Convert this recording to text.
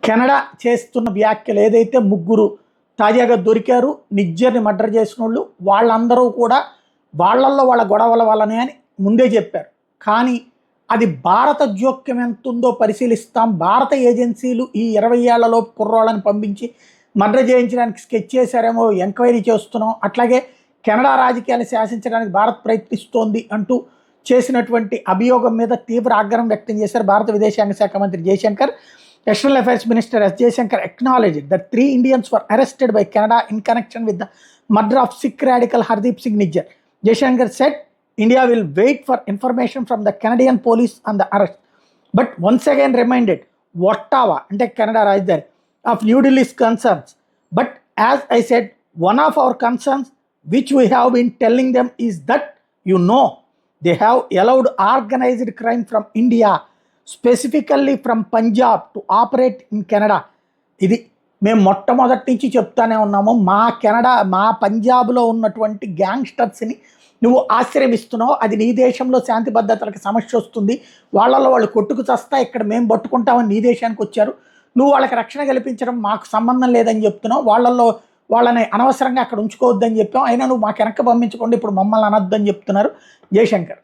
Canada చేస్తున్న వ్యాఖ్యలు ఏదైతే ముగ్గురు తాజాగా దొరికారు నిజ్జర్ని మర్డర్ చేసిన వాళ్ళందరూ కూడా వాళ్ళల్లో వాళ్ళ గొడవల వల్లనే అని ముందే చెప్పారు. కానీ అది భారత జోక్యం ఎంత ఉందో పరిశీలిస్తాం. భారత ఏజెన్సీలు ఈ 20 ఏళ్లలో కుర్రోళ్ళని పంపించి మర్డర్ చేయించడానికి స్కెచ్ చేశారేమో ఎంక్వైరీ చేస్తున్నాం. అట్లాగే కెనడా రాజకీయాలు శాసించడానికి భారత్ ప్రయత్నిస్తోంది అంటూ చేసినటువంటి అభియోగం మీద తీవ్ర ఆగ్రహం వ్యక్తం చేశారు భారత విదేశాంగ శాఖ మంత్రి Jayashankar. External Affairs Minister S. Jaishankar acknowledged that 3 Indians were arrested by Canada in connection with the murder of Sikh radical Hardeep Singh Nijjar. Jaishankar said India will wait for information from the Canadian police on the arrest, but once again reminded Ottawa, ante Canada Rajdhani, of New Delhi's concerns. But as I said, one of our concerns which we have been telling them is that, they have allowed organized crime from India, specifically from Punjab to operate in Canada. ఇది మేము మొట్టమొదటి నుంచి చెప్తానే ఉన్నాము. మా పంజాబ్లో ఉన్నటువంటి గ్యాంగ్స్టర్స్ని నువ్వు ఆశ్రయిస్తున్నావు. అది నీ దేశంలో శాంతి భద్రతలకు సమస్య వస్తుంది, వాళ్ళలో వాళ్ళు కొట్టుకు చస్తా, ఇక్కడ మేము పట్టుకుంటామని నీ దేశానికి వచ్చారు. నువ్వు వాళ్ళకి రక్షణ కల్పించడం మాకు సంబంధం లేదని చెప్తున్నావు. వాళ్ళని అనవసరంగా అక్కడ ఉంచుకోవద్దని చెప్పాం. అయినా నువ్వు మాకు వెనక్కి పంపించకుండా ఇప్పుడు మమ్మల్ని అనొద్దని చెప్తున్నారు జయశంకర్.